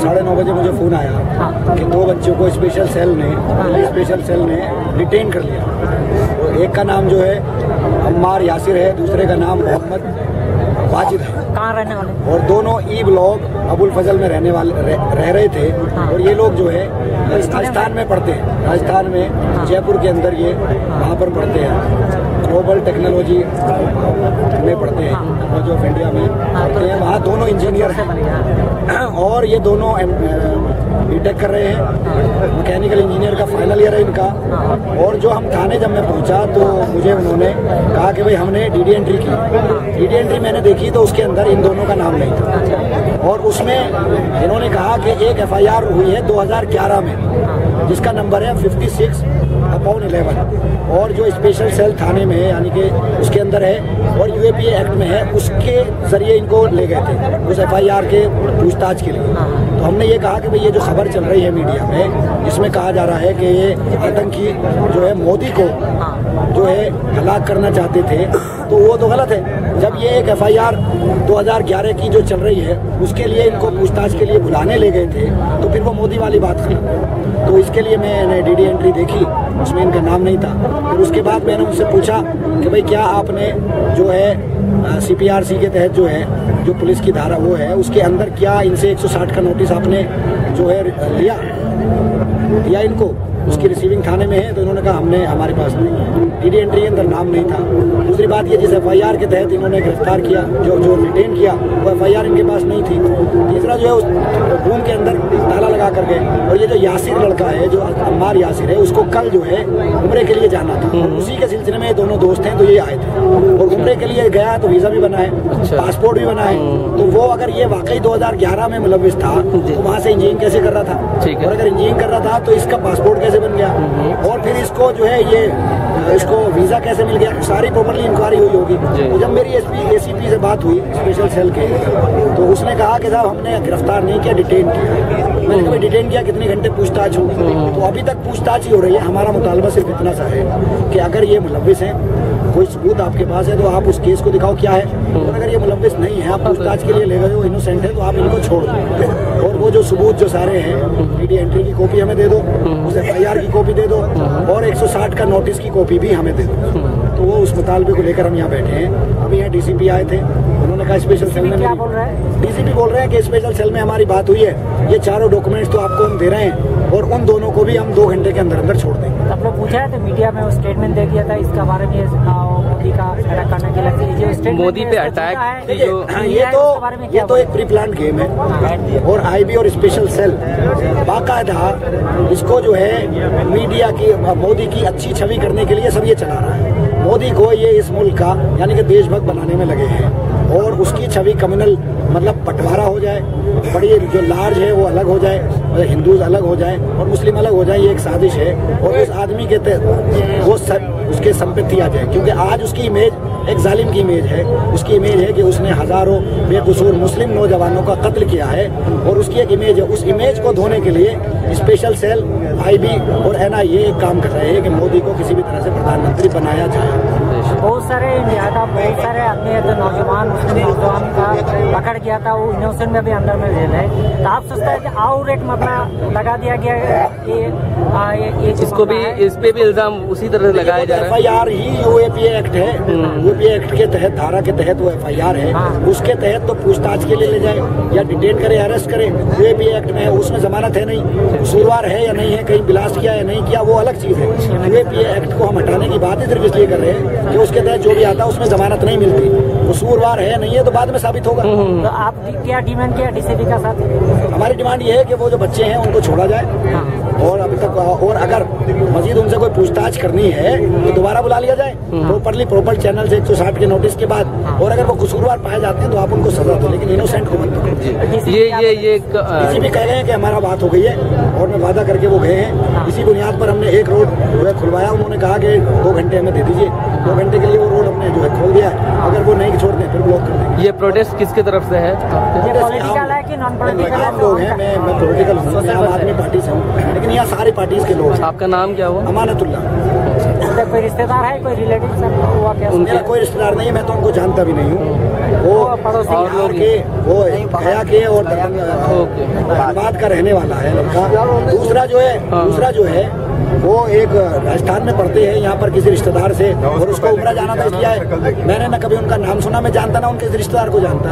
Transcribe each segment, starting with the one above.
9:30 बजे मुझे फ़ोन आया कि 2 बच्चों को स्पेशल सेल ने डिटेन कर लिया। तो एक का नाम जो है अम्मार यासिर है, दूसरे का नाम मोहम्मद वाजिद है। कहाँ रहने वाले? और दोनों ई ब्लॉक अबुल फजल में रह रहे थे। और ये लोग जो है राजस्थान में पढ़ते हैं, राजस्थान में जयपुर के अंदर ये वहाँ पर पढ़ते हैं, ग्लोबल टेक्नोलॉजी में पढ़ते हैं, टेक्नोलॉजी ऑफ इंडिया में पढ़ते हैं। वहाँ दोनों इंजीनियर हैं और ये दोनों बीटेक कर रहे हैं, मैकेनिकल इंजीनियर का फाइनल ईयर है इनका। और जो हम थाने जब मैं पहुंचा तो मुझे उन्होंने कहा कि भाई हमने डीडी एंट्री की। डीडी एंट्री मैंने देखी तो उसके अंदर इन दोनों का नाम नहीं था और उसमें इन्होंने कहा कि एक एफआईआर हुई है 2011 में जिसका नंबर है 56/11 और जो स्पेशल सेल थाने में है यानी कि उसके अंदर है और यूएपीए एक्ट में है, उसके जरिए इनको ले गए थे उस एफआईआर के पूछताछ के लिए। तो हमने ये कहा कि भाई ये जो खबर चल रही है मीडिया में जिसमें कहा जा रहा है कि ये आतंकी जो है मोदी को जो है हलाक करना चाहते थे, तो वो तो गलत है। जब ये एक एफआईआर 2011 की जो चल रही है उसके लिए इनको पूछताछ के लिए बुलाने ले गए थे, तो फिर वो मोदी वाली बात थी। तो इसके लिए मैंने डीडी एंट्री देखी, उसमें इनका नाम नहीं था। फिर उसके बाद मैंने उनसे पूछा कि भाई क्या आपने जो है सीपीआरसी के तहत जो है जो पुलिस की धारा वो है उसके अंदर क्या इनसे 160 का नोटिस आपने जो है लिया इनको, उसकी रिसीविंग थाने में है? तो इन्होंने कहा हमने हमारे पास नहीं है, डीडी एंट्री के अंदर नाम नहीं था। दूसरी बात ये जिस एफआईआर के तहत इन्होंने गिरफ्तार किया जो डिटेन किया वो एफआईआर इनके पास नहीं थी। तीसरा जो है उस रूम के अंदर ताला लगा कर गए। और ये जो यासिर लड़का है जो अम्मार यासिर है उसको कल जो है उम्रे के लिए जाना था और उसी के सिलसिले में दोनों दोस्त हैं तो ये आए थे और उम्रे के लिए गया तो वीजा भी बना है, पासपोर्ट भी बना है। तो वो अगर ये वाकई 2011 में मुलविस था तो वहाँ से इंजीनियरिंग कैसे कर रहा था, और अगर इंजीनियरिंग कर रहा था तो इसका पासपोर्ट कैसे बन गया और फिर इसको जो है ये इसको वीजा कैसे मिल गया, सारी प्रॉपर्ली इंक्वायरी हुई होगी। तो जब मेरी एसीपी से बात हुई स्पेशल सेल के तो उसने कहा कि साहब हमने गिरफ्तार नहीं किया, डिटेन किया। मैंने कहा डिटेन किया, कितने घंटे पूछताछ हुई? तो अभी तक पूछताछ ही हो रही है। हमारा मुतालबा सिर्फ इतना सा है कि अगर ये मुलविस हैं, कोई सबूत आपके पास है तो आप उस केस को दिखाओ क्या है, और अगर ये मुलविस नहीं है, आप पूछताछ के लिए ले गए हो, इनोसेंट है, तो आप इनको छोड़ दो और वो जो सबूत जो सारे हैं डीडी एंट्री की कॉपी हमें दे दो, उस एफआईआर की कॉपी दे दो और 160 का नोटिस की कॉपी भी हमें दे दो। तो वो उस मुतालबे को लेकर हम यहाँ बैठे हैं। अभी यहाँ डीसीपी आए थे, उन्होंने कहा स्पेशल सेल में क्या बोल रहे हैं? डीसीपी बोल रहे हैं कि स्पेशल सेल में हमारी बात हुई है, ये चारों डॉक्यूमेंट्स तो आपको हम दे रहे हैं और उन दोनों को भी हम 2 घंटे के अंदर अंदर छोड़ देंगे। आप लोग पूछा है तो मीडिया में स्टेटमेंट दे दिया था इसका बारे में, मोदी का अटैक करने की लगती है मोदी पे अटैक, ये तो एक प्री प्लान गेम है और आईबी और स्पेशल सेल बाकायदा इसको जो है मीडिया की मोदी की अच्छी छवि करने के लिए सब ये चला रहा है। मोदी को ये इस मुल्क का यानी कि देशभक्त बनाने में लगे हैं और उसकी छवि कम्युनल मतलब बंटवारा हो जाए, बड़ी जो लार्ज है वो अलग हो जाए, हिंदूज अलग हो जाए और मुस्लिम अलग हो जाए, ये एक साजिश है। और उस आदमी के वो उसके संपत्ति आ जाए, क्योंकि आज उसकी इमेज एक जालिम की इमेज है। उसकी इमेज है कि उसने हजारों बेकसूर मुस्लिम नौजवानों का कत्ल किया है और उसकी एक इमेज है। उस इमेज को धोने के लिए स्पेशल सेल, आईबी और एनआईए एक काम कर रहे हैं कि मोदी को किसी भी तरह से प्रधानमंत्री बनाया जाए। बहुत सारे आदमी जो नौजवान मुस्लिम नौजवान का पकड़ गया था वो इनोसेंट में भी अंदर में जेल है, तो आप सोचता है कि आउट रेट मतलब लगा दिया गया ये इसको भी, इस पे भी इल्जाम उसी तरह से लगाया जा रहा है। एफआईआर ही यूएपीए एक्ट है, यूएपीए एक्ट के तहत धारा के तहत वो एफआईआर है, उसके तहत तो पूछताछ के लिए ले जाए या डिटेन करे, अरेस्ट करे। यूएपीए एक्ट में उसमें जमानत है नहीं, कसूरवार है या नहीं है, कहीं ब्लास्ट किया या नहीं किया, वो अलग चीज है। यूएपीए एक्ट को हम हटाने की बात ही सिर्फ इसलिए कर रहे हैं कि उसके तहत जो भी आता है उसमें जमानत नहीं मिलती, कसूरवार है या नहीं है तो बाद में साबित होगा। तो आप क्या डिमांड किया डीसीपी का साथ? हमारी डिमांड ये है कि वो जो बच्चे हैं उनको छोड़ा जाए और अभी तक और अगर मजीद उनसे कोई पूछताछ करनी है तो दोबारा बुला लिया जाए प्रॉपर चैनल से 160 के नोटिस के बाद। और अगर वो कसूरवार पाए जाते हैं तो आप उनको सजा दो, लेकिन इनोसेंट को मत दो। ये डीसीपी कह गए हैं कि हमारा बात हो गई है और मैं वादा करके वो गए हैं। इसी बुनियाद पर हमने एक रोड जो है खुलवाया, उन्होंने कहा कि 2 घंटे हमें दे दीजिए, 2 घंटे के लिए वो रोड हमने जो है खोल दिया है। अगर वो नहीं छोड़ते फिर ब्लॉक कर देंगे। ये प्रोटेस्ट किसकी तरफ से है? पॉलिटिकल है कि नॉन पॉलिटिकल? आम लोग हैं, मैं पॉलिटिकल हूँ, मैं आम आदमी पार्टी से हूँ, लेकिन यहाँ सारी पार्टीज के लोग हैं। आपका नाम क्या हुआ? अमानतुल्ला। कोई रिश्तेदार है, कोई रिलेटिव हुआ क्या? मेरा कोई रिश्तेदार नहीं है, मैं तो उनको जानता भी नहीं हूँ। वो पड़ोसी बिहार के, वो गया के और धनबाद का रहने वाला है लड़का। दूसरा जो है वो एक राजस्थान में पढ़ते हैं, यहाँ पर किसी रिश्तेदार से, और उसको उम्रा जाना था, इसलिए मैंने न कभी उनका नाम सुना, मैं जानता ना उनके रिश्तेदार को जानता।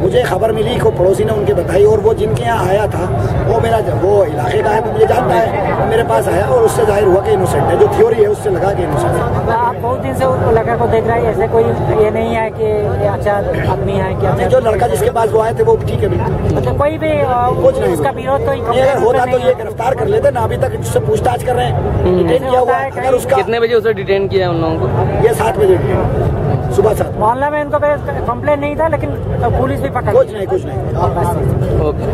मुझे खबर मिली को पड़ोसी ने उनके बताई, और वो जिनके यहाँ आया था वो इलाके का है, वो मुझे जानता है, वो मेरे पास आया और उससे जाहिर हुआ कि इनोसेंट है। जो थ्योरी है उससे लगा के इनोसेंट है। आप बहुत दिन से उस लड़का को देख रहे हैं, ऐसे कोई ये नहीं है कि अच्छा आदमी है क्या? जो लड़का जिसके पास वो आए थे वो ठीक है, मतलब कोई भी कुछ नहीं, उसका विरोध तो अगर होता तो ये गिरफ्तार कर लेते ना, अभी तक उससे पूछताछ कर रहे हैं, डिटेन किया हुआ है। अगर उसका कितने बजे उसे डिटेन किया उन लोगों को? ये 7 बजे सुबह 7। मोहल्ला में इनको कंप्लेन नहीं था, लेकिन पुलिस भी पकड़ कुछ नहीं। ओके।